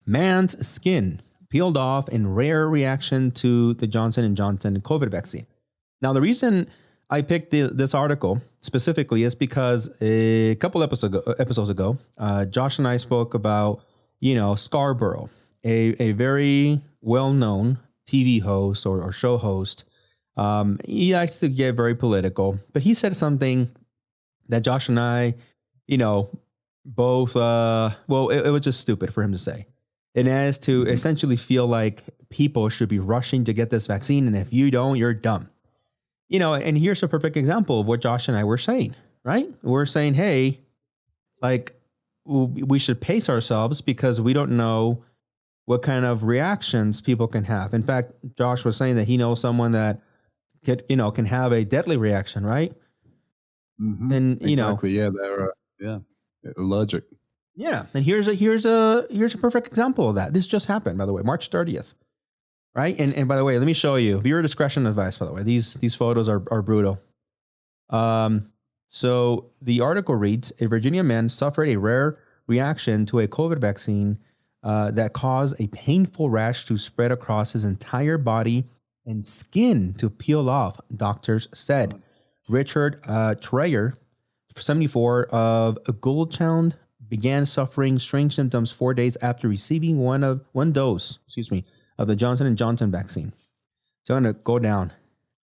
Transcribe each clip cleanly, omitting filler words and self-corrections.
man's skin peeled off in rare reaction to the Johnson & Johnson COVID vaccine. Now, the reason I picked this article specifically is because a couple episodes ago, Josh and I spoke about, Scarborough, a very well-known TV host or show host. He likes to get very political, but he said something that Josh and I, both, it was just stupid for him to say. And as to essentially feel like people should be rushing to get this vaccine. And if you don't, you're dumb. And here's a perfect example of what Josh and I were saying, right? We're saying, hey, like we should pace ourselves because we don't know what kind of reactions people can have. In fact, Josh was saying that he knows someone that can have a deadly reaction, right? Mm-hmm. And exactly, they're allergic. Yeah, and here's a perfect example of that. This just happened, by the way, March 30th. Right. And by the way, let me show you viewer discretion advice, by the way. These photos are brutal. So the article reads, a Virginia man suffered a rare reaction to a COVID vaccine that caused a painful rash to spread across his entire body and skin to peel off, doctors said. Richard Treyer, 74, of Goldtown, began suffering strange symptoms 4 days after receiving one dose of the Johnson & Johnson vaccine. So I'm going to go down.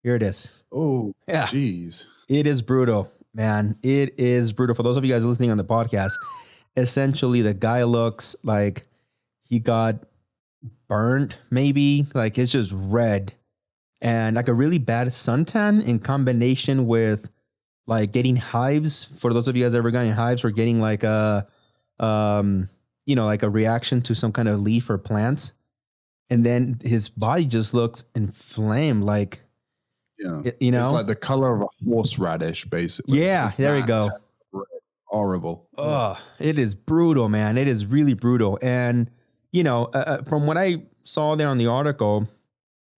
Here it is. Oh, yeah. Jeez. It is brutal, man. It is brutal. For those of you guys listening on the podcast, essentially the guy looks like he got burnt, maybe. Like it's just red. And like a really bad suntan in combination with like getting hives. For those of you guys ever gotten hives or getting like a reaction to some kind of leaf or plants. And then his body just looks inflamed, like, it's like the color of a horseradish, basically. Yeah, there we go. Horrible. Oh, it is brutal, man. It is really brutal. And, from what I saw there on the article,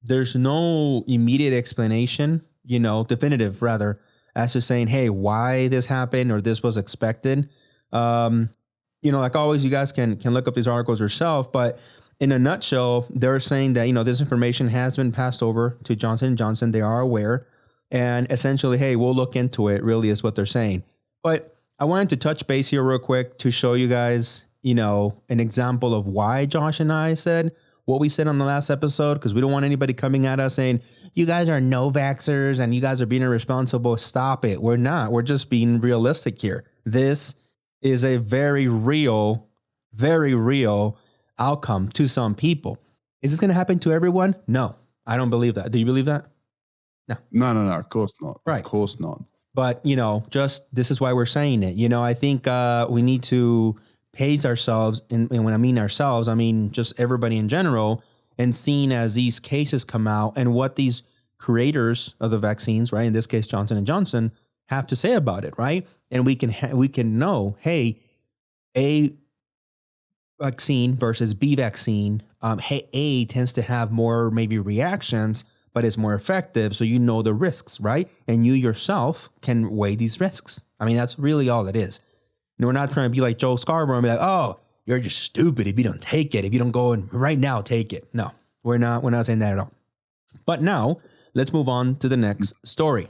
there's no immediate explanation, definitive rather, as to saying, hey, why this happened or this was expected. Like always, you guys can look up these articles yourself, but in a nutshell, they're saying that, this information has been passed over to Johnson & Johnson. They are aware. And essentially, hey, we'll look into it, really is what they're saying. But I wanted to touch base here real quick to show you guys, an example of why Josh and I said what we said on the last episode, because we don't want anybody coming at us saying, you guys are no-vaxxers and you guys are being irresponsible. Stop it. We're not. We're just being realistic here. This is a very real outcome to some people. Is this going to happen to everyone? No, I don't believe that. Do you believe that? No. Of course not. Right. Of course not. But, just this is why we're saying it. I think we need to pace ourselves. And when I mean ourselves, I mean just everybody in general, and seeing as these cases come out and what these creators of the vaccines, right, in this case, Johnson & Johnson, have to say about it, right? And we can know, hey, A vaccine versus B vaccine, A tends to have more maybe reactions, but it's more effective. So the risks, right? And you yourself can weigh these risks. I mean, that's really all it is. We're not trying to be like Joe Scarborough and be like, oh, you're just stupid if you don't take it. If you don't go and right now take it. No, we're not saying that at all. But now let's move on to the next story.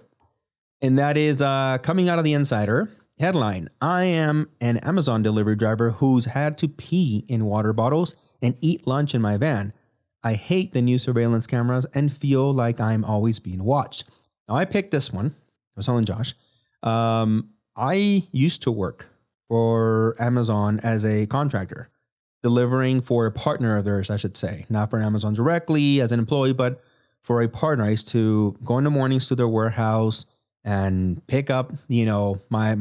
And that is coming out of the Insider. Headline, I am an Amazon delivery driver who's had to pee in water bottles and eat lunch in my van. I hate the new surveillance cameras and feel like I'm always being watched. Now, I picked this one. I was telling Josh. I used to work for Amazon as a contractor, delivering for a partner of theirs, I should say. Not for Amazon directly as an employee, but for a partner. I used to go in the mornings to their warehouse and pick up, my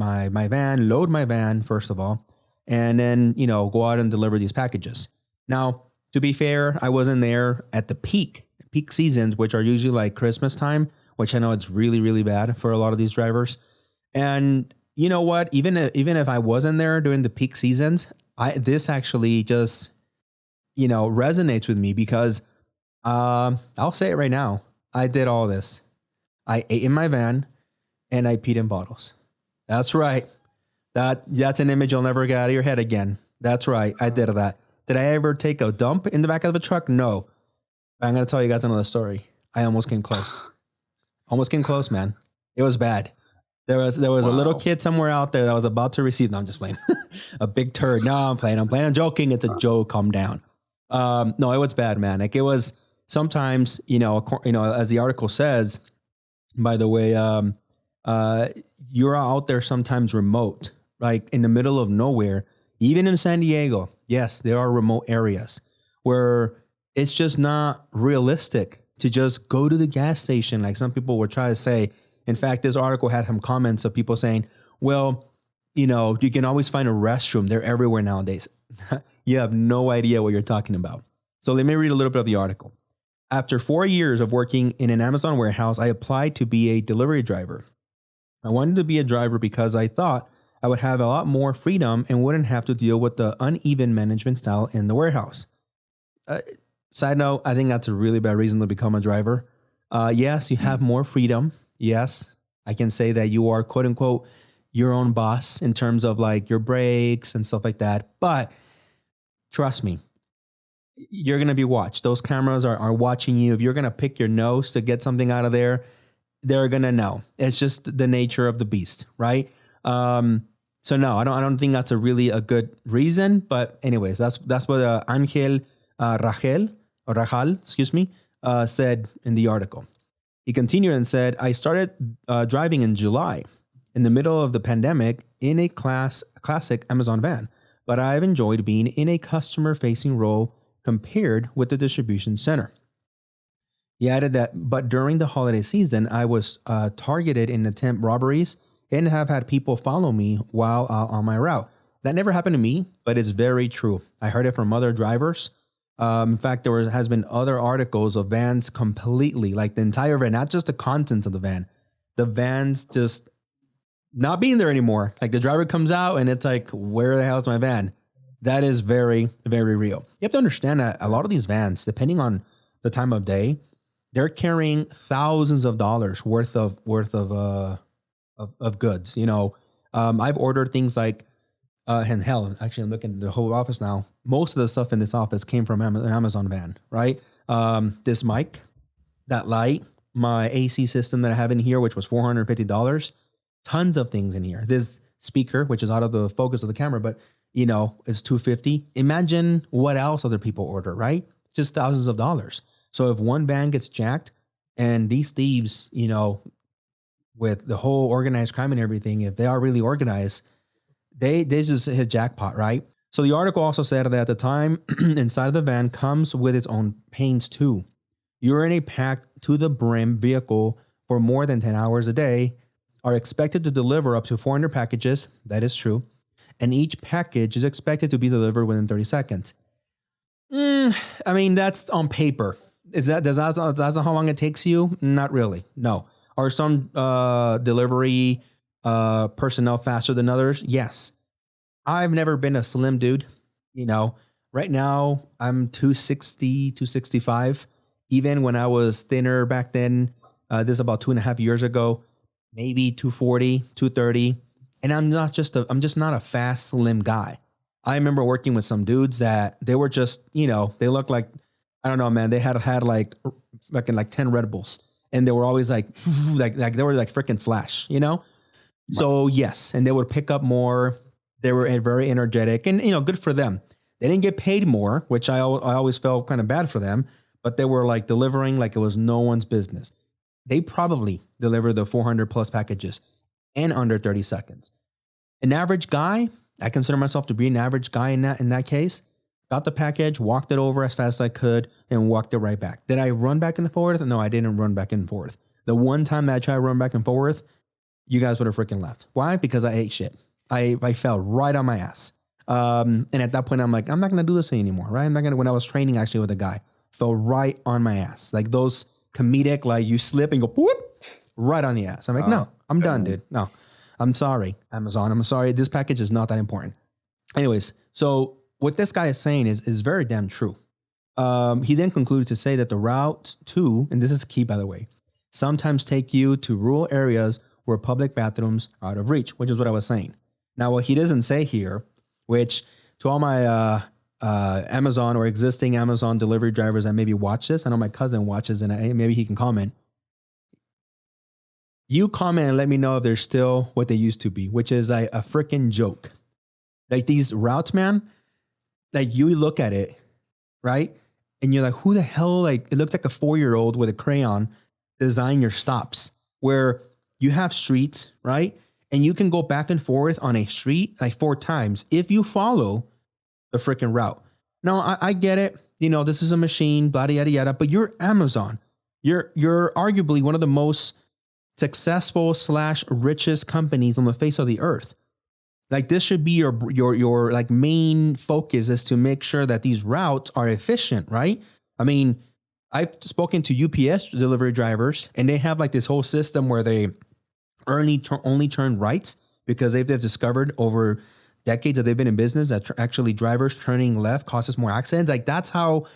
van, load my van, first of all, and then, go out and deliver these packages. Now, to be fair, I wasn't there at the peak seasons, which are usually like Christmas time, which I know it's really, really bad for a lot of these drivers. And you know what? Even if I wasn't there during the peak seasons, this actually just, resonates with me because I'll say it right now. I did all this. I ate in my van and I peed in bottles. That's right. That's an image you'll never get out of your head again. That's right. I did that. Did I ever take a dump in the back of the truck? No. But I'm going to tell you guys another story. I almost came close. Almost came close, man. It was bad. There was a little kid somewhere out there that was about to receive. No, I'm just playing. A big turd. No, I'm playing. I'm joking. It's a joke. Calm down. No, it was bad, man. Like it was sometimes, as the article says, by the way, you're out there sometimes remote, like in the middle of nowhere, even in San Diego. Yes, there are remote areas where it's just not realistic to just go to the gas station. Like some people were trying to say. In fact, this article had some comments of people saying, well, you can always find a restroom. They're everywhere nowadays. You have no idea what you're talking about. So let me read a little bit of the article. After 4 years of working in an Amazon warehouse, I applied to be a delivery driver. I wanted to be a driver because I thought I would have a lot more freedom and wouldn't have to deal with the uneven management style in the warehouse. Side note, I think that's a really bad reason to become a driver. Yes, you have more freedom. Yes, I can say that you are, quote unquote, your own boss in terms of like your breaks and stuff like that. But trust me, you're going to be watched. Those cameras are watching you. If you're going to pick your nose to get something out of there, they're going to know. It's just the nature of the beast, right? So no, I don't think that's a good reason. But anyways, that's what Angel Rajal, said in the article. He continued and said, I started driving in July in the middle of the pandemic in a classic Amazon van, but I've enjoyed being in a customer-facing role compared with the distribution center. He added that, but during the holiday season, I was targeted in attempt robberies and have had people follow me while on my route. That never happened to me, but it's very true. I heard it from other drivers. In fact, there has been other articles of vans completely, like the entire van, not just the contents of the van. The van's just not being there anymore. Like the driver comes out and it's like, where the hell is my van? That is very, very real. You have to understand that a lot of these vans, depending on the time of day, they're carrying thousands of dollars worth of goods. I've ordered things like, and hell, actually, I'm looking at the whole office now. Most of the stuff in this office came from an Amazon van, right? This mic, that light, my AC system that I have in here, which was $450. Tons of things in here. This speaker, which is out of the focus of the camera, but it's $250. Imagine what else other people order, right? Just thousands of dollars. So if one van gets jacked and these thieves, with the whole organized crime and everything, if they are really organized, they just hit jackpot, right? So the article also said that at the time, inside of the van comes with its own pains too. You're in a packed to the brim vehicle for more than 10 hours a day, are expected to deliver up to 400 packages. That is true. And each package is expected to be delivered within 30 seconds. That's on paper. That's not how long it takes you? Not really. No. Are some delivery personnel faster than others? Yes. I've never been a slim dude. Right now I'm 260, 265. Even when I was thinner back then, this is about 2.5 years ago, maybe 240, 230. And I'm just not a fast, slim guy. I remember working with some dudes that they were just, they looked like, I don't know, man, they had like fucking like 10 Red Bulls. And they were always like they were like freaking Flash, So yes, and they would pick up more. They were very energetic and, good for them. They didn't get paid more, which I always felt kind of bad for them, but they were like delivering like it was no one's business. They probably delivered the 400 plus packages in under 30 seconds. An average guy, I consider myself to be an average guy in that case, got the package, walked it over as fast as I could, and walked it right back. Did I run back and forth? No, I didn't run back and forth. The one time that I tried to run back and forth, you guys would have freaking left. Why? Because I ate shit. I fell right on my ass. And at that point, I'm like, I'm not going to do this anymore, right? When I was training actually with a guy, fell right on my ass. Like those comedic, like you slip and go, whoop, right on the ass. I'm like, no, I'm done, dude. No, I'm sorry, Amazon. I'm sorry. This package is not that important. Anyways, so what this guy is saying is very damn true. He then concluded to say that the route too, and this is key, by the way, sometimes take you to rural areas where public bathrooms are out of reach, which is what I was saying. Now, what he doesn't say here, which to all my Amazon or existing Amazon delivery drivers that maybe watch this. I know my cousin watches, and maybe he can comment. You comment and let me know if they're still what they used to be, which is a freaking joke. Like these routes, man, like you look at it, right? And you're like, who the hell, like, it looks like a 4-year-old with a crayon design your stops where you have streets, right? And you can go back and forth on a street like 4 times if you follow the freaking route. Now, I get it. This is a machine, blah, yada, yada, but you're Amazon. You're arguably one of the most successful / richest companies on the face of the earth. Like this should be your like main focus is to make sure that these routes are efficient, right? I mean, I've spoken to UPS delivery drivers, and they have like this whole system where they only turn rights because they've discovered over decades that they've been in business that actually drivers turning left causes more accidents. Like that's how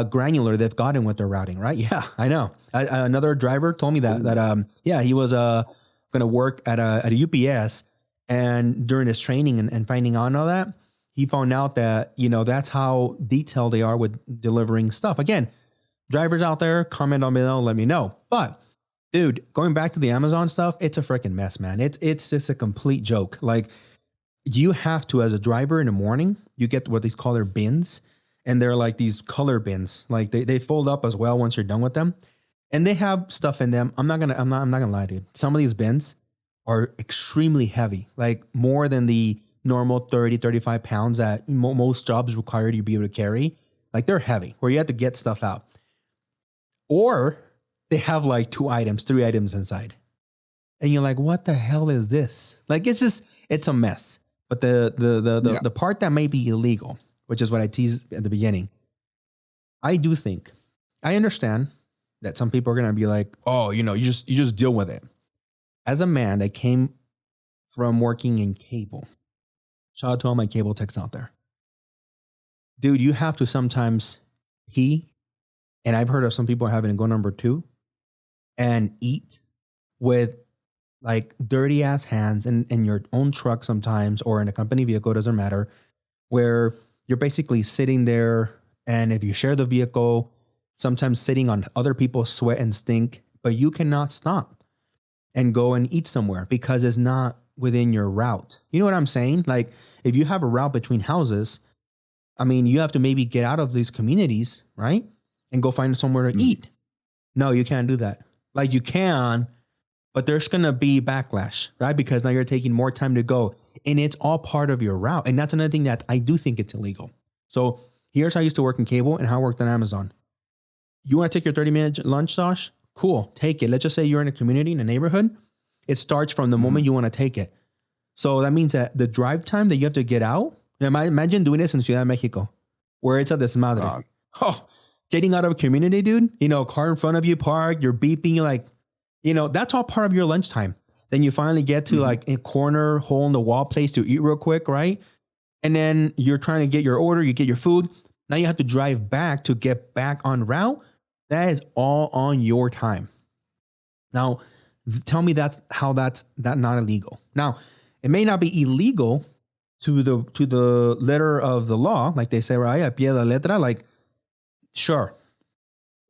granular they've gotten with their routing, right? Yeah, I know. Another driver told me that he was going to work at a UPS. And during his training and finding out all that, he found out that, that's how detailed they are with delivering stuff. Again, drivers out there, comment on below, let me know. But dude, going back to the Amazon stuff, it's a freaking mess, man. It's just a complete joke. Like you have to, as a driver in the morning, you get what they call their bins. And they're like these color bins. Like they fold up as well once you're done with them. And they have stuff in them. I'm not gonna lie, dude. Some of these bins are extremely heavy, like more than the normal 30, 35 pounds that most jobs require you to be able to carry. Like they're heavy where you have to get stuff out. Or they have like 2 items, 3 items inside. And you're like, what the hell is this? Like, it's a mess. But the part that may be illegal, which is what I teased at the beginning, I understand that some people are going to be like, oh, you just deal with it. As a man that came from working in cable, shout out to all my cable techs out there. Dude, you have to sometimes and I've heard of some people having to go number 2 and eat with like dirty ass hands in your own truck sometimes, or in a company vehicle, doesn't matter, where you're basically sitting there. And if you share the vehicle, sometimes sitting on other people's sweat and stink, but you cannot stop and go and eat somewhere because it's not within your route. You know what I'm saying? Like if you have a route between houses, I mean, you have to maybe get out of these communities, right? And go find somewhere to eat. No, you can't do that. Like you can, but there's going to be backlash, right? Because now you're taking more time to go, and it's all part of your route. And that's another thing that I do think it's illegal. So here's how I used to work in cable and how I worked on Amazon. You want to take your 30-minute lunch, Josh? Cool, take it. Let's just say you're in a community, in a neighborhood. It starts from the moment you want to take it. So that means that the drive time that you have to get out, imagine doing this in Ciudad de Mexico, where it's a desmadre. Getting out of a community, dude, car in front of you parked, you're beeping, you're like, that's all part of your lunchtime. Then you finally get to like a corner, hole in the wall place to eat real quick, right? And then you're trying to get your order, you get your food. Now you have to drive back to get back on route. That is all on your time. Now, tell me that's not illegal. Now, it may not be illegal to the letter of the law, like they say, right? A pie de la letra, like, sure.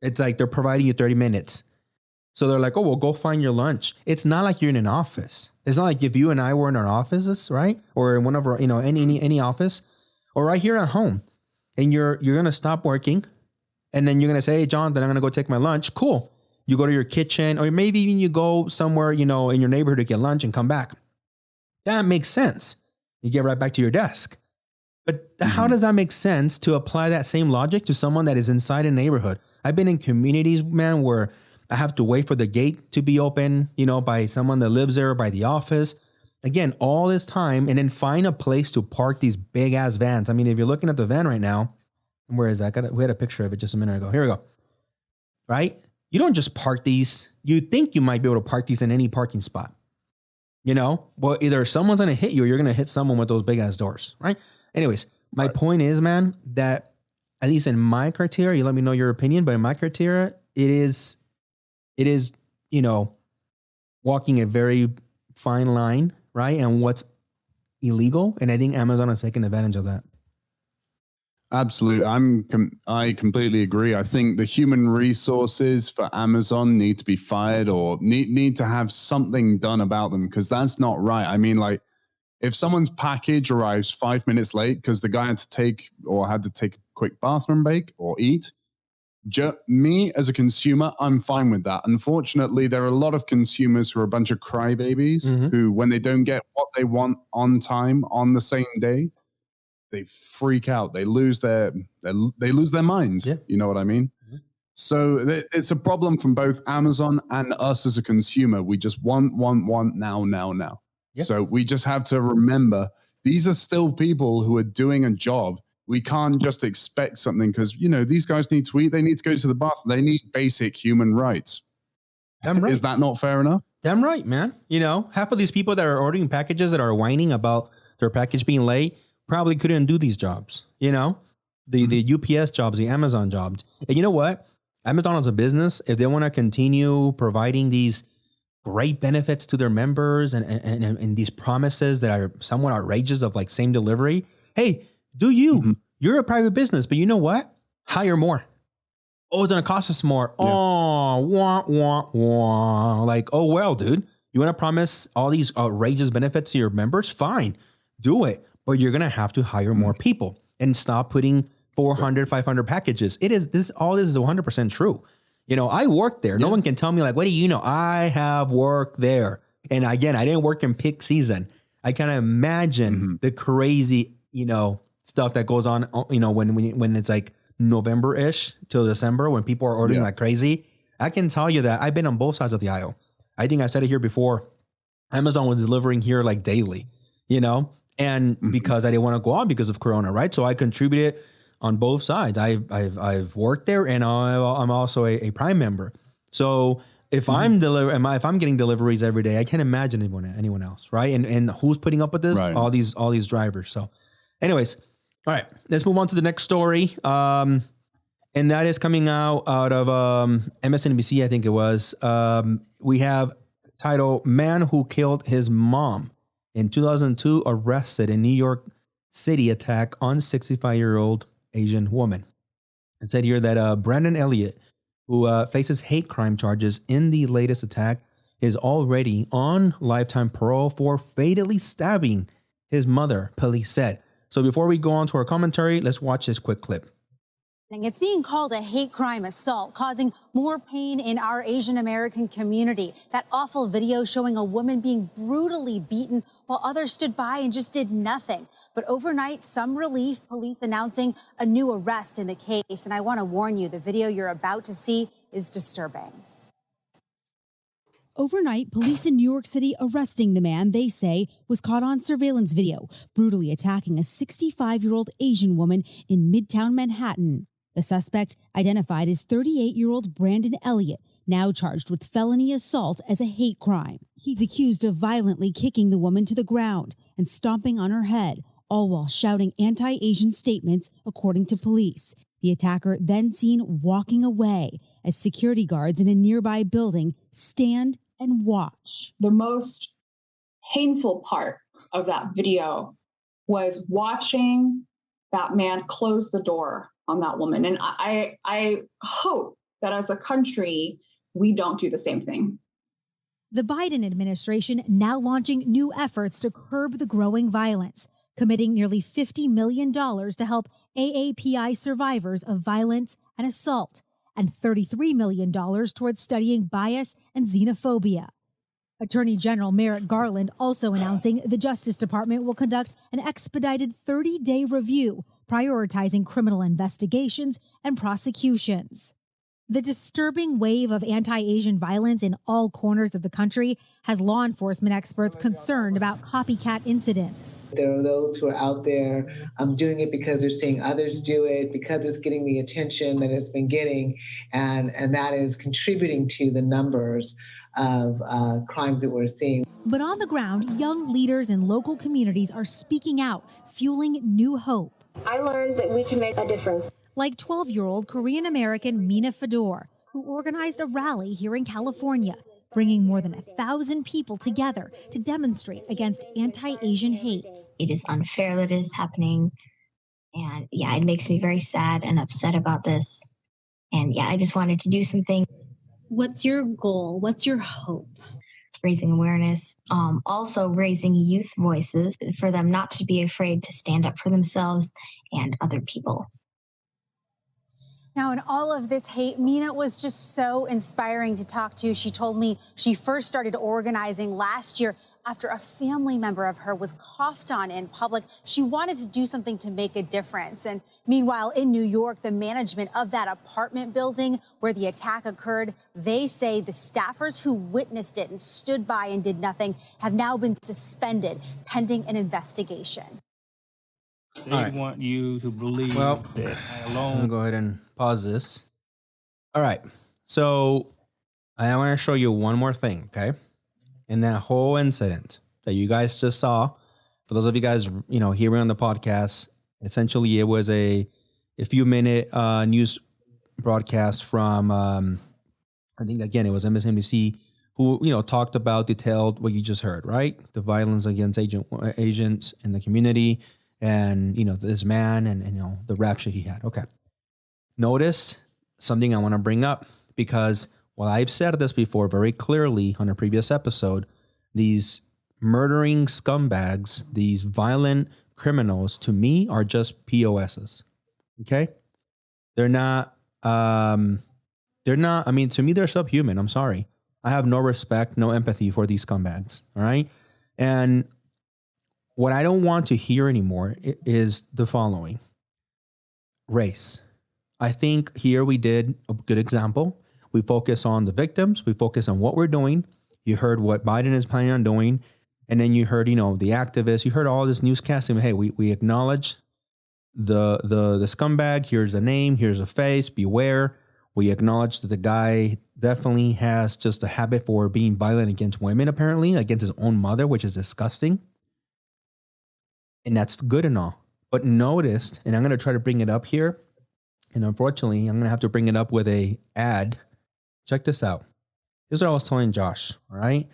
It's like they're providing you 30 minutes. So they're like, oh, well, go find your lunch. It's not like you're in an office. It's not like if you and I were in our offices, right? Or in one of our, any office, or right here at home, and you're going to stop working. And then you're going to say, hey, John, then I'm going to go take my lunch. Cool. You go to your kitchen, or maybe even you go somewhere, in your neighborhood to get lunch and come back. That makes sense. You get right back to your desk. But how does that make sense to apply that same logic to someone that is inside a neighborhood? I've been in communities, man, where I have to wait for the gate to be open, by someone that lives there, by the office. Again, all this time, and then find a place to park these big ass vans. I mean, if you're looking at the van right now, where is that? We had a picture of it just a minute ago. Here we go. Right? You don't just park these. You think you might be able to park these in any parking spot. Well, either someone's going to hit you or you're going to hit someone with those big ass doors. Right? Anyways, my point is, man, that at least in my criteria, you let me know your opinion, but in my criteria, it is, walking a very fine line, right? And what's illegal. And I think Amazon is taking advantage of that. Absolutely. I completely agree. I think the human resources for Amazon need to be fired or need to have something done about them, because that's not right. I mean, like, if someone's package arrives 5 minutes late because the guy had to take a quick bathroom break or eat, me as a consumer, I'm fine with that. Unfortunately, there are a lot of consumers who are a bunch of crybabies who, when they don't get what they want on time on the same day, they freak out. They lose their mind. Yeah. You know what I mean? So it's a problem from both Amazon and us as a consumer. We just want now. Yeah. So we just have to remember these are still people who are doing a job. We can't just expect something because, these guys need to eat. They need to go to the bathroom. They need basic human rights. Damn right. Is that not fair enough? Damn right, man. Half of these people that are ordering packages that are whining about their package being late probably couldn't do these jobs, the UPS jobs, the Amazon jobs. And you know what? Amazon as a business, if they want to continue providing these great benefits to their members and these promises that are somewhat outrageous of like same delivery, hey, do you? You're a private business, but you know what? Hire more. Oh, it's going to cost us more. Yeah. Oh, wah. Like, oh, well, dude, you want to promise all these outrageous benefits to your members? Fine, do it. But you're going to have to hire more people and stop putting 400, 500 packages. All this is 100% true. I worked there. No one can tell me like, what do you know? I have worked there. And again, I didn't work in peak season. I kind of imagine the crazy, stuff that goes on, when it's like November-ish till December, when people are ordering like crazy. I can tell you that I've been on both sides of the aisle. I think I've said it here before. Amazon was delivering here like daily, and because I didn't want to go on because of Corona, right? So I contributed on both sides. I've worked there, and I'm also a Prime member. So if I'm getting deliveries every day, I can't imagine anyone else, right? And who's putting up with this? Right. All these drivers. So, anyways, all right, let's move on to the next story. And that is coming out of MSNBC, I think it was. We have title: Man Who Killed His Mom in 2002 arrested in New York City attack on 65-year-old Asian woman. It said here that Brandon Elliott, who faces hate crime charges in the latest attack, is already on lifetime parole for fatally stabbing his mother, police said. So before we go on to our commentary, let's watch this quick clip. It's being called a hate crime assault, causing more pain in our Asian American community. That awful video showing a woman being brutally beaten while others stood by and just did nothing. But overnight, some relief, police announcing a new arrest in the case. And I want to warn you, the video you're about to see is disturbing. Overnight, police in New York City arresting the man they say was caught on surveillance video, brutally attacking a 65-year-old Asian woman in Midtown Manhattan. The suspect, identified as 38-year-old Brandon Elliott, now charged with felony assault as a hate crime. He's accused of violently kicking the woman to the ground and stomping on her head, all while shouting anti-Asian statements, according to police. The attacker then seen walking away as security guards in a nearby building stand and watch. The most painful part of that video was watching that man close the door on that woman. And I hope that as a country, we don't do the same thing. The Biden administration now launching new efforts to curb the growing violence, committing nearly $50 million to help AAPI survivors of violence and assault, and $33 million towards studying bias and xenophobia. Attorney General Merrick Garland also announcing the Justice Department will conduct an expedited 30-day review, prioritizing criminal investigations and prosecutions. The disturbing wave of anti-Asian violence in all corners of the country has law enforcement experts concerned about copycat incidents. There are those who are out there doing it because they're seeing others do it, because it's getting the attention that it's been getting, and that is contributing to the numbers of crimes that we're seeing. But on the ground, young leaders in local communities are speaking out, fueling new hope. I learned that we can make a difference. Like 12-year-old Korean-American Mina Fedor, who organized a rally here in California, bringing more than 1,000 people together to demonstrate against anti-Asian hate. It is unfair that it is happening. And yeah, it makes me very sad and upset about this. And yeah, I just wanted to do something. What's your goal? What's your hope? Raising awareness, also raising youth voices for them not to be afraid to stand up for themselves and other people. Now, in all of this hate, Mina was just so inspiring to talk to. She told me she first started organizing last year after a family member of her was coughed on in public. She wanted to do something to make a difference. And meanwhile, in New York, the management of that apartment building where the attack occurred, they say the staffers who witnessed it and stood by and did nothing have now been suspended pending an investigation. They want you to believe that I'm alone. gonna go ahead and pause this. All right. So I want to show you one more thing, okay? In that whole incident that you guys just saw, for those of you guys, hearing on the podcast, essentially it was a few minute news broadcast from, I think again, it was MSNBC who, talked about, detailed what you just heard, right? The violence against agents in the community and, this man and the rap shit he had. Okay. Notice something I want to bring up because while I've said this before very clearly on a previous episode, these murdering scumbags, these violent criminals, to me are just POSs. Okay? They're not, I mean, to me, they're subhuman. I'm sorry. I have no respect, no empathy for these scumbags. All right? And what I don't want to hear anymore is the following. Race. I think here we did a good example. We focus on the victims. We focus on what we're doing. You heard what Biden is planning on doing. And then you heard, the activists. You heard all this newscasting. Hey, we acknowledge the scumbag. Here's a name. Here's a face. Beware. We acknowledge that the guy definitely has just a habit for being violent against women, apparently, against his own mother, which is disgusting. And that's good and all. But notice, and I'm going to try to bring it up here. And unfortunately, I'm going to have to bring it up with a ad. Check this out. This is what I was telling Josh. All right.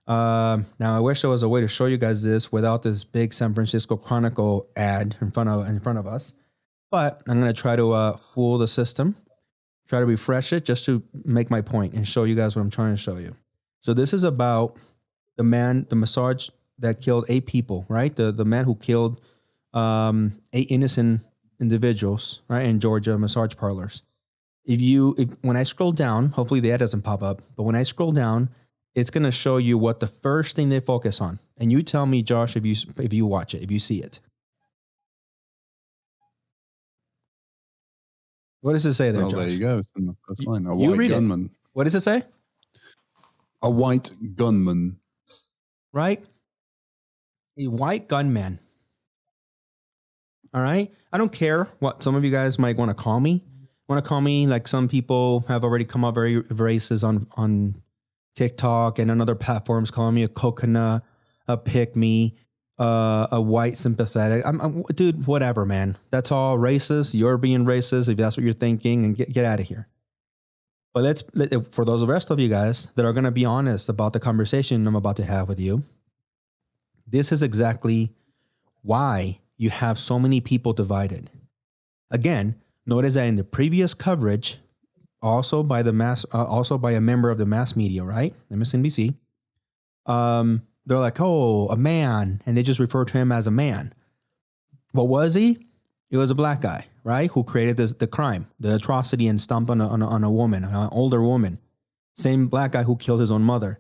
Now, I wish there was a way to show you guys this without this big San Francisco Chronicle ad in front of us. But I'm going to try to fool the system, try to refresh it just to make my point and show you guys what I'm trying to show you. So this is about the massage that killed 8 people, right? The man who killed 8 innocent individuals, right, in Georgia massage parlors. When I scroll down, hopefully the ad doesn't pop up, but when I scroll down, it's going to show you what the first thing they focus on. And you tell me, Josh, if you watch it, if you see it. What does it say there, Josh? There you go. It's in the first line. A You white read it. gunman. What does it say? A white gunman. Right? A white gunman. All right? I don't care what some of you guys might want to call me. Want to call me like some people have already come up very racist on TikTok and on other platforms, calling me a coconut, a pick me, a white sympathetic. Dude, whatever, man. That's all racist. You're being racist if that's what you're thinking, and get out of here. But for those rest of you guys that are going to be honest about the conversation I'm about to have with you, this is exactly why you have so many people divided. Again, notice that in the previous coverage, also by a member of the mass media, right? MSNBC, they're like, oh, a man, and they just refer to him as a man. What was he? It was a black guy, right? Who created the crime, the atrocity, and stomped on a woman, an older woman. Same black guy who killed his own mother,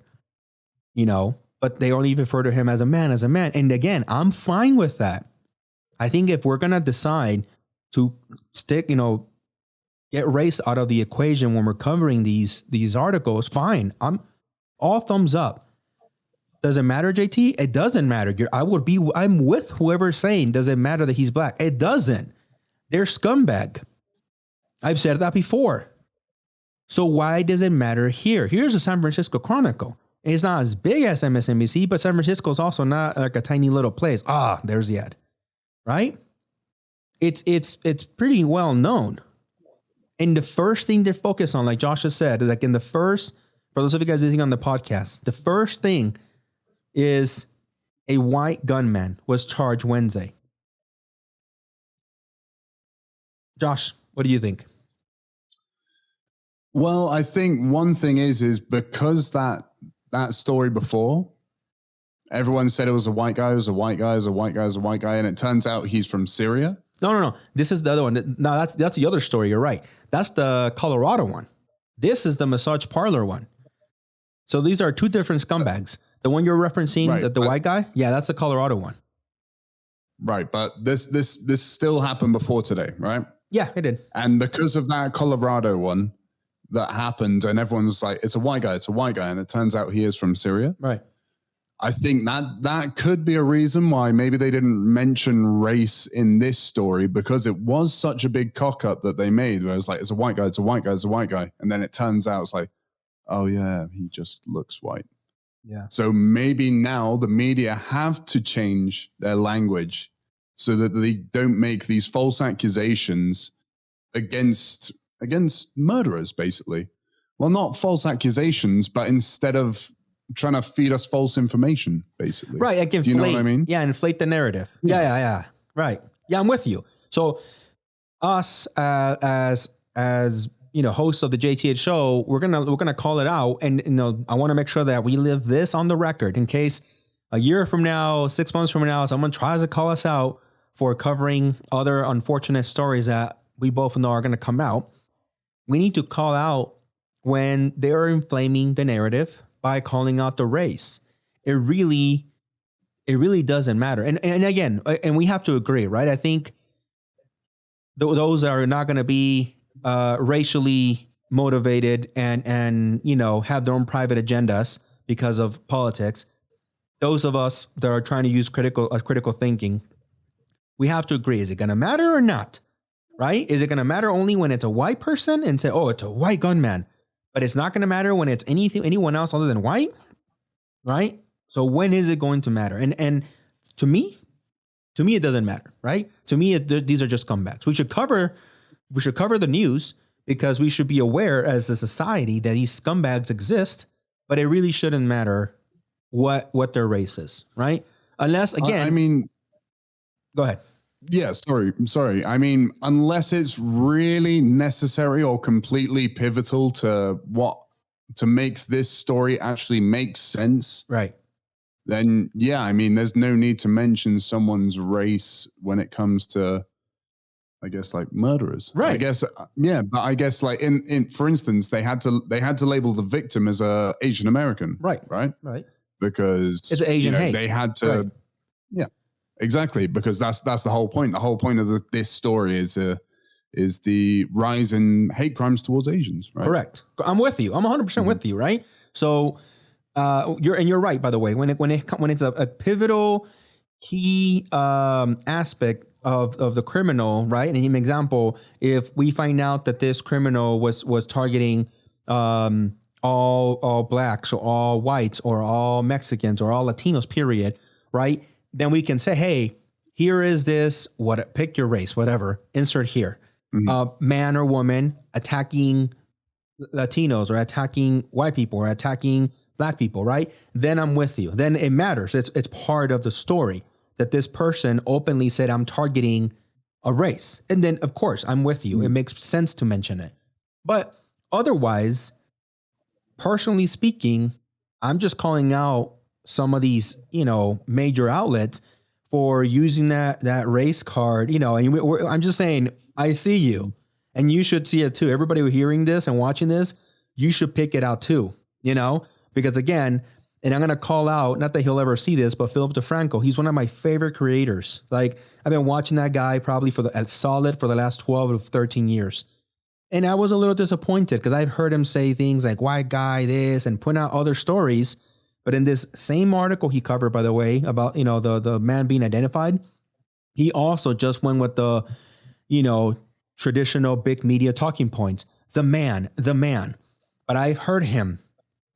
but they only refer to him as a man, And again, I'm fine with that. I think if we're going to decide to stick, get race out of the equation when we're covering these articles, fine. I'm all thumbs up. Does it matter, JT? It doesn't matter. I'm with whoever's saying, does it matter that he's black? It doesn't. They're scumbag. I've said that before. So why does it matter here? Here's the San Francisco Chronicle. It's not as big as MSNBC, but San Francisco is also not like a tiny little place. There's the ad, right? It's pretty well known. And the first thing they focus on, like Josh has said, like for those of you guys listening on the podcast, the first thing is a white gunman was charged Wednesday. Josh, what do you think? Well, I think one thing is because that story before, everyone said it was a white guy, it was a white guy, it was a white guy, it was a white guy, and it turns out he's from Syria. No. This is the other one. No, that's the other story. You're right. That's the Colorado one. This is the massage parlor one. So these are two different scumbags. The one you're referencing, right, the white guy, yeah, that's the Colorado one. Right, but this still happened before today, right? Yeah, it did. And because of that Colorado one that happened, and everyone's like, it's a white guy, and it turns out he is from Syria. Right. I think that could be a reason why maybe they didn't mention race in this story, because it was such a big cock up that they made where it's like, it's a white guy, it's a white guy, it's a white guy. And then it turns out it's like, oh yeah, he just looks white. Yeah. So maybe now the media have to change their language so that they don't make these false accusations against murderers, basically. Well, not false accusations, but instead of trying to feed us false information, basically. Right. Like inflate, do you know what I mean? Yeah, inflate the narrative. Yeah. Right. Yeah, I'm with you. So us as hosts of the JTH show, we're gonna call it out, and I want to make sure that we leave this on the record in case a year from now, 6 months from now, someone tries to call us out for covering other unfortunate stories that we both know are going to come out. We need to call out when they are inflaming the narrative by calling out the race. It really doesn't matter. And again, and we have to agree, right? I think those are not going to be racially motivated and have their own private agendas because of politics. Those of us that are trying to use critical thinking, we have to agree. Is it going to matter or not? Right? Is it going to matter only when it's a white person and say, oh, it's a white gunman, but it's not going to matter when it's anyone else other than white? Right? So when is it going to matter? And to me, it doesn't matter, right? To me, these are just comebacks. We should cover the news because we should be aware as a society that these scumbags exist, but it really shouldn't matter what their race is, right? Unless, again, go ahead. Yeah, sorry. I mean, unless it's really necessary or completely pivotal to make this story actually make sense. Right. Then, yeah, I mean, there's no need to mention someone's race when it comes to, I guess, like murderers. Right. I guess, yeah, but I guess like in for instance, they had to label the victim as a Asian American. Right. Right. Because it's Asian hate. They had to. Right. Yeah. Exactly, because that's the whole point. The whole point of this story is the rise in hate crimes towards Asians. Right? Correct. I'm with you. I'm 100% with you. Right. So you're right. By the way, when it's a pivotal key aspect of the criminal, right? And an example, if we find out that this criminal was targeting all blacks or all whites or all Mexicans or all Latinos, period, right? Then we can say, hey, here is this, pick your race, whatever, insert here. Mm-hmm. Man or woman attacking Latinos or attacking white people or attacking black people, right? Then I'm with you. Then it matters. It's part of the story that this person openly said, I'm targeting a race. And then, of course, I'm with you. Mm-hmm. It makes sense to mention it. But otherwise, personally speaking, I'm just calling out some of these, major outlets for using that race card, and I'm just saying, I see you and you should see it too. Everybody hearing this and watching this, you should pick it out too, because again, and I'm going to call out, not that he'll ever see this, but Philip DeFranco, he's one of my favorite creators. Like I've been watching that guy probably for the last 12 to 13 years. And I was a little disappointed because I've heard him say things like white guy this and point out other stories. But in this same article he covered, by the way, about, the man being identified, he also just went with the, traditional big media talking points. The man. But I've heard him,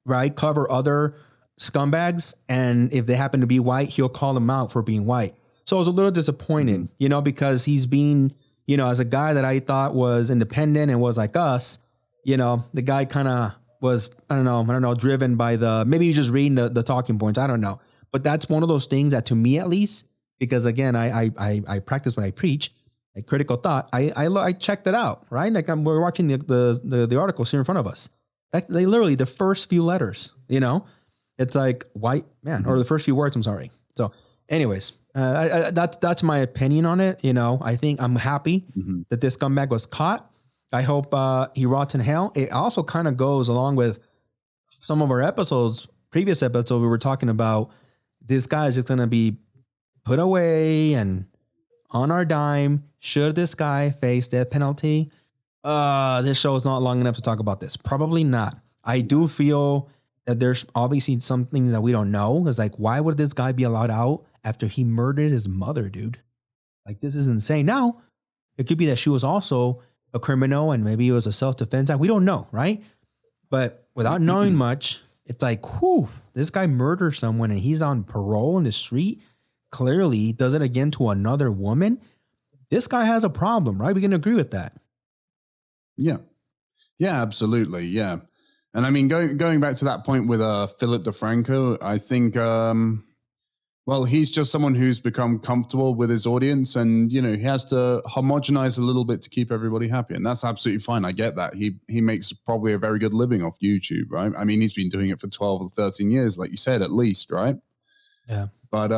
right, cover other scumbags. And if they happen to be white, he'll call them out for being white. So I was a little disappointed, because he's being, as a guy that I thought was independent and was like us, the guy kind of was, I don't know, driven by maybe he's just reading the talking points. I don't know. But that's one of those things that to me, at least, because again, I practice what I preach. like critical thought. I checked it out, right? Like we're watching the articles here in front of us. They literally the first few letters, it's like white man, or the first few words. I'm sorry. So, anyways, that's my opinion on it. I think I'm happy that this scumbag was caught. I hope he rots in hell. It also kind of goes along with some of our previous episodes. We were talking about this guy is just going to be put away and on our dime. Should this guy face death penalty? This show is not long enough to talk about this. Probably not. I do feel that there's obviously some things that we don't know. It's like, why would this guy be allowed out after he murdered his mother, dude? Like, this is insane. Now, it could be that she was also a criminal and maybe it was a self-defense act. We don't know, right? But without knowing much, it's like, whew, this guy murdered someone and he's on parole in the street. Clearly does it again to another woman. This guy has a problem, right? We can agree with that. Yeah. Yeah, absolutely. Yeah. And I mean, going back to that point with Philip DeFranco, I think, he's just someone who's become comfortable with his audience, and, he has to homogenize a little bit to keep everybody happy. And that's absolutely fine. I get that. He makes probably a very good living off YouTube, right? I mean, he's been doing it for 12 or 13 years, like you said, at least, right? Yeah. But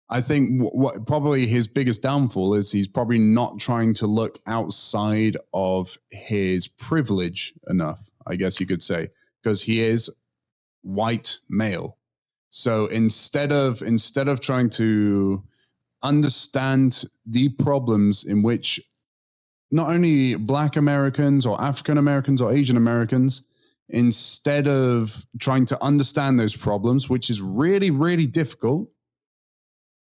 I think what probably his biggest downfall is he's probably not trying to look outside of his privilege enough, I guess you could say, because he is white male. So instead of trying to understand the problems in which not only Black Americans or African Americans or Asian Americans, instead of trying to understand those problems, which is really, really difficult.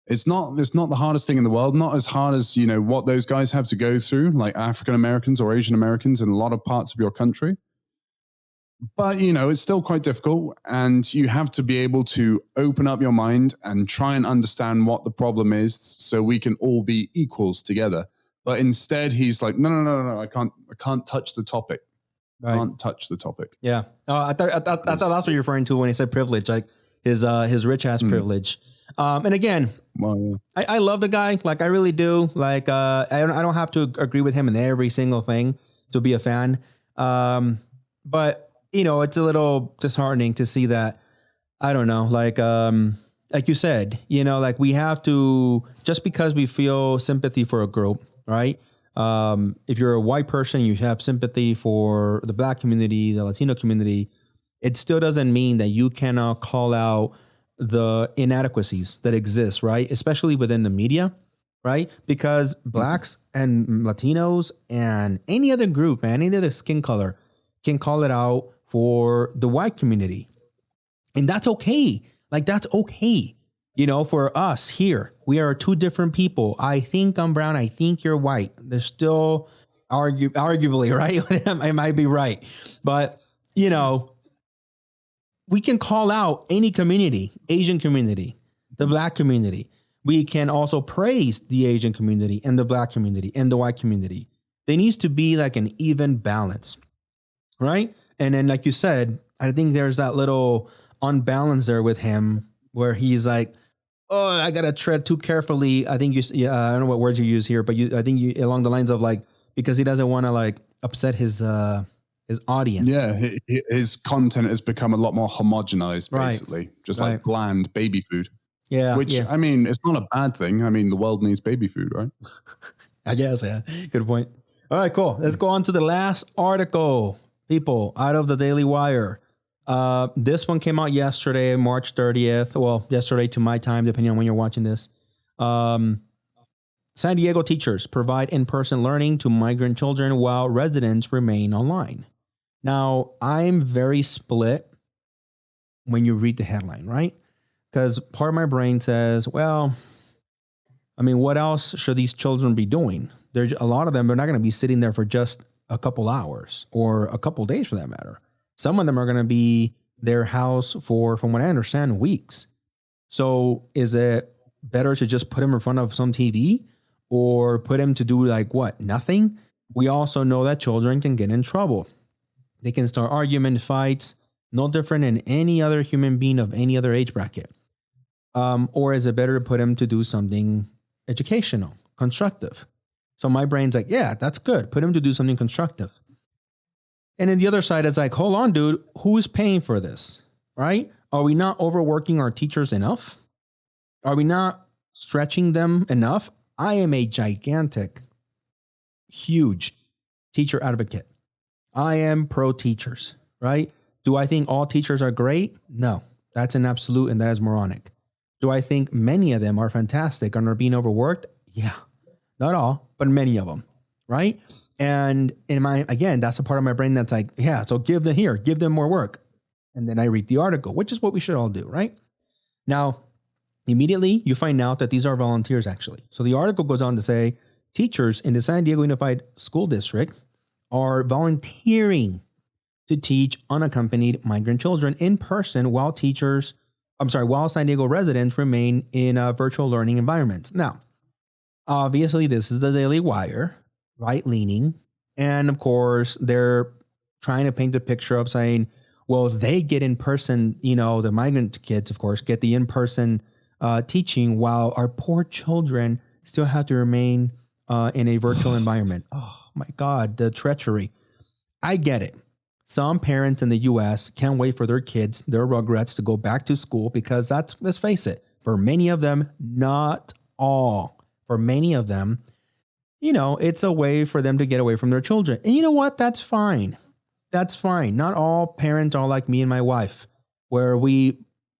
It's not the hardest thing in the world, not as hard as, what those guys have to go through, like African Americans or Asian Americans in a lot of parts of your country. But, it's still quite difficult, and you have to be able to open up your mind and try and understand what the problem is so we can all be equals together. But instead, he's like, no, I can't touch the topic. Right. Can't touch the topic. Yeah. I thought that's what you're referring to when he said privilege, like his rich ass privilege. And again, I love the guy. Like, I really do. Like, I don't have to agree with him in every single thing to be a fan. But it's a little disheartening to see that. I don't know, like you said, like we have to, just because we feel sympathy for a group, right? If you're a white person, you have sympathy for the Black community, the Latino community. It still doesn't mean that you cannot call out the inadequacies that exist, right? Especially within the media, right? Because Blacks and Latinos and any other group, man, any other skin color can call it out for the white community. And that's okay. Like, that's okay. For us here, we are two different people. I think I'm brown. I think you're white. There's still arguably, right? I might be right. But, we can call out any community, Asian community, the Black community. We can also praise the Asian community and the Black community and the white community. There needs to be like an even balance, right? And then, like you said, I think there's that little unbalance there with him where he's like, oh, I got to tread too carefully. I think I don't know what words you use here, but I think you along the lines of like, because he doesn't want to like upset his audience. Yeah, his content has become a lot more homogenized, basically. Right. Just like bland baby food. Yeah. Which, I mean, it's not a bad thing. I mean, the world needs baby food, right? I guess, yeah. Good point. All right, cool. Let's go on to the last article, people, out of the Daily Wire. This one came out yesterday, March 30th. Well, yesterday to my time, depending on when you're watching this. San Diego teachers provide in-person learning to migrant children while residents remain online. Now, I'm very split when you read the headline, right? Because part of my brain says, well, I mean, what else should these children be doing? There's a lot of them are not going to be sitting there for just a couple hours or a couple days for that matter. Some of them are going to be their house for, from what I understand, weeks. So is it better to just put him in front of some TV or put him to do like what? Nothing? We also know that children can get in trouble. They can start argument fights, no different than any other human being of any other age bracket. Or is it better to put him to do something educational, constructive? So my brain's like, yeah, that's good. Put them to do something constructive. And then the other side is like, hold on, dude, who's paying for this, right? Are we not overworking our teachers enough? Are we not stretching them enough? I am a gigantic, huge teacher advocate. I am pro teachers, right? Do I think all teachers are great? No, that's an absolute and that is moronic. Do I think many of them are fantastic and are being overworked? Yeah, not all, but many of them, right? And again, that's a part of my brain that's like, yeah, so give them more work. And then I read the article, which is what we should all do, right? Now, immediately you find out that these are volunteers actually. So the article goes on to say, teachers in the San Diego Unified School District are volunteering to teach unaccompanied migrant children in person while San Diego residents remain in a virtual learning environment. Now, obviously this is the Daily Wire, right-leaning. And of course, they're trying to paint the picture of saying, well, they get in person, the migrant kids, of course, get the in-person teaching while our poor children still have to remain in a virtual environment. Oh my God, the treachery. I get it. Some parents in the US can't wait for their kids, their rugrats, to go back to school because let's face it, for many of them, not all, for many of them, it's a way for them to get away from their children. And you know what? That's fine. That's fine. Not all parents are like me and my wife, where we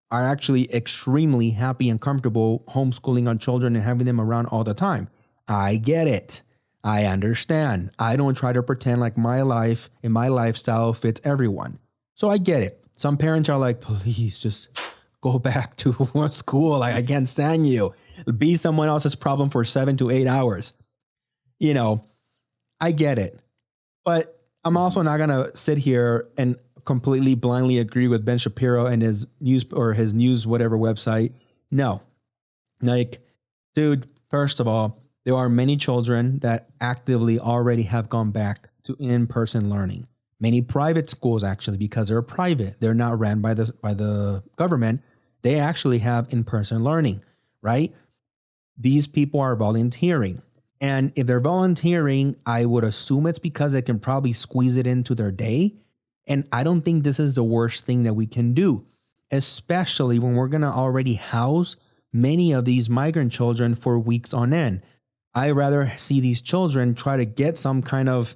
are actually extremely happy and comfortable homeschooling our children and having them around all the time. I get it. I understand. I don't try to pretend like my life and my lifestyle fits everyone. So I get it. Some parents are like, please just go back to school. Like, I can't stand you. Be someone else's problem for 7 to 8 hours. I get it. But I'm also not going to sit here and completely blindly agree with Ben Shapiro and his news whatever website. No. Like, dude, first of all, there are many children that actively already have gone back to in-person learning. Many private schools, actually, because they're private, they're not ran by the government. They actually have in-person learning, right? These people are volunteering. And if they're volunteering, I would assume it's because they can probably squeeze it into their day. And I don't think this is the worst thing that we can do, especially when we're going to already house many of these migrant children for weeks on end. I rather see these children try to get some kind of,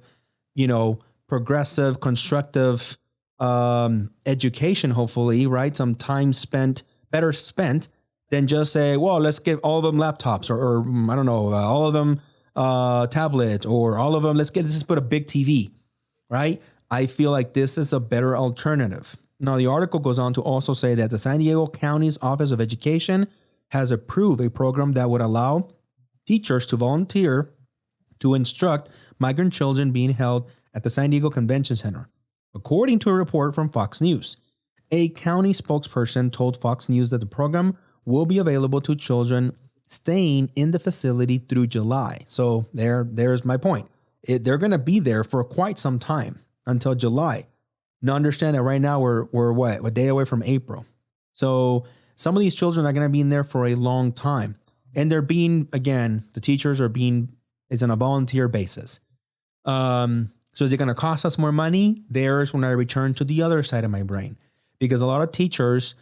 progressive, constructive education, hopefully, right? Some time better spent than just say, well, let's give all of them laptops or I don't know, all of them tablets or all of them. Let's just put a big TV, right? I feel like this is a better alternative. Now, the article goes on to also say that the San Diego County's Office of Education has approved a program that would allow teachers to volunteer to instruct migrant children being held at the San Diego Convention Center, according to a report from Fox News. A county spokesperson told Fox News that the program will be available to children staying in the facility through July. So there's my point. They're going to be there for quite some time until July. Now understand that right now we're a day away from April. So some of these children are going to be in there for a long time. And they're being, again, the teachers it's on a volunteer basis. So is it going to cost us more money? There's when I return to the other side of my brain. Because a lot of teachers,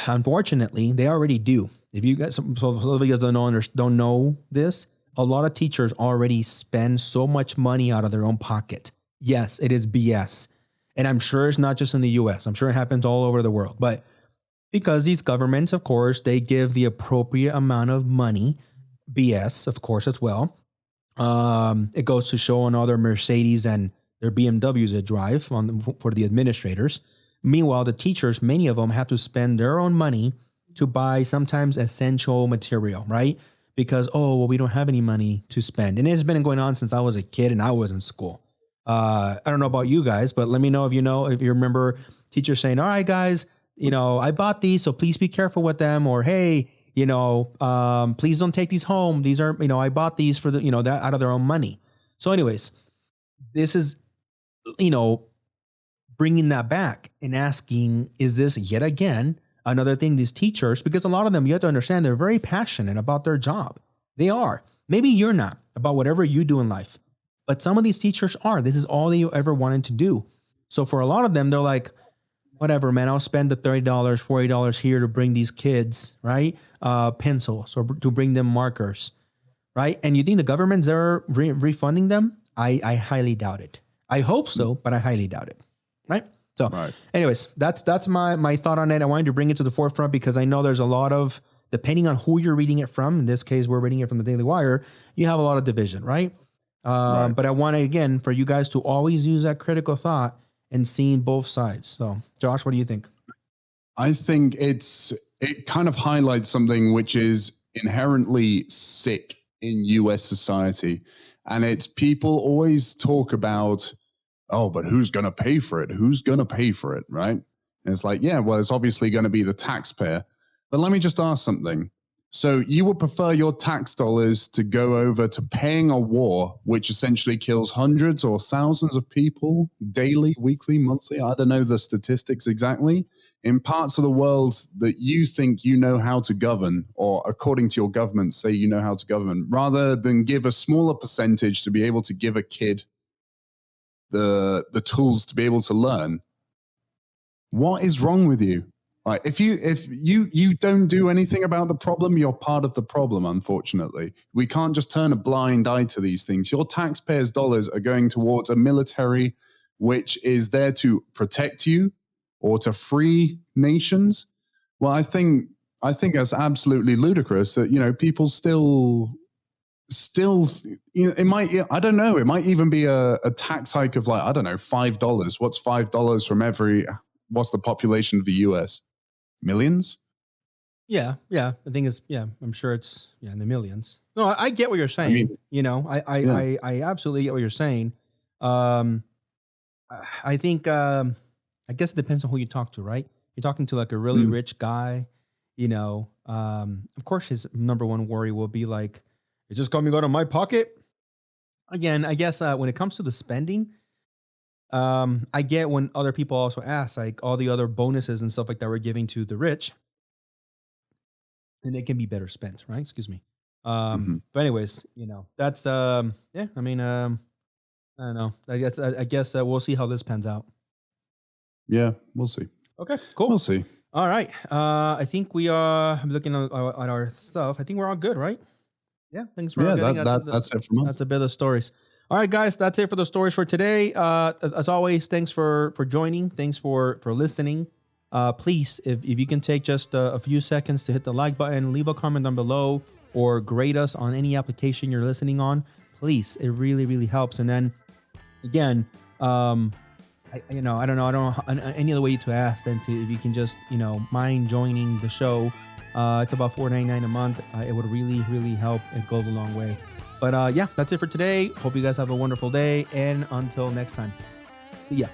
unfortunately, they already do. If you guys, some of you guys don't know this, a lot of teachers already spend so much money out of their own pocket. Yes, it is BS. And I'm sure it's not just in the US. I'm sure it happens all over the world. But because these governments, of course, they give the appropriate amount of money, BS, of course, as well. It goes to show on all their Mercedes and their BMWs that drive for the administrators. Meanwhile, the teachers, many of them have to spend their own money to buy sometimes essential material, right? Because, we don't have any money to spend. And it's been going on since I was a kid and I was in school. I don't know about you guys, but let me know if you remember teachers saying, all right, guys, I bought these, so please be careful with them. Or, hey, please don't take these home. These are, I bought these for that out of their own money. So anyways, this is, bringing that back and asking, is this yet again another thing these teachers, because a lot of them, you have to understand, they're very passionate about their job. They are. Maybe you're not about whatever you do in life, but some of these teachers are. This is all they ever wanted to do. So for a lot of them, they're like, whatever, man, I'll spend the $30, $40 here to bring these kids, right? Pencils, or to bring them markers, right? And you think the government's there refunding them? I highly doubt it. I hope so, but I highly doubt it, right? So anyways, that's my thought on it. I wanted to bring it to the forefront because I know there's a lot of, depending on who you're reading it from, in this case, we're reading it from the Daily Wire, you have a lot of division, right? But I want to, again, for you guys to always use that critical thought and seeing both sides. So Josh, what do you think? I think it kind of highlights something which is inherently sick in US society. And it's people always talk about, oh, but who's going to pay for it? Who's going to pay for it, right? And it's like, yeah, well, it's obviously going to be the taxpayer. But let me just ask something. So you would prefer your tax dollars to go over to paying a war, which essentially kills hundreds or thousands of people daily, weekly, monthly? I don't know the statistics exactly. In parts of the world that you think you know how to govern, or according to your government, say you know how to govern, rather than give a smaller percentage to be able to give a kid the tools to be able to learn. What is wrong with you? Right. If you don't do anything about the problem, you're part of the problem, unfortunately. We can't just turn a blind eye to these things. Your taxpayers' dollars are going towards a military which is there to protect you or to free nations. Well, I think that's absolutely ludicrous that, people still, it might, I don't know, it might even be a tax hike of like, I don't know, $5. What's $5 from what's the population of the US? Millions? Yeah. The thing is, I'm sure it's in the millions. No, I get what you're saying. I absolutely get what you're saying. I think, I guess it depends on who you talk to, right? You're talking to like a really rich guy, of course his number one worry will be like, is this going to go to my pocket? Again, I guess when it comes to the spending, I get when other people also ask, like all the other bonuses and stuff like that we're giving to the rich, and they can be better spent, right? Excuse me. But anyways, that's I don't know. I guess we'll see how this pans out. Yeah, we'll see. Okay, cool. We'll see. All right. I think we are looking at our stuff. I think we're all good, right? Yeah, thanks for that's it from us. That's a bit of stories. All right, guys, that's it for the stories for today. As always, thanks for joining. Thanks for listening. Please, if you can take just a few seconds to hit the like button, leave a comment down below, or grade us on any application you're listening on. Please, it really, really helps. And then, again, I don't know any other way to ask than to, if you can just, mind joining the show. It's about $4.99 a month. It would really, really help. It goes a long way. But that's it for today. Hope you guys have a wonderful day. And until next time, see ya.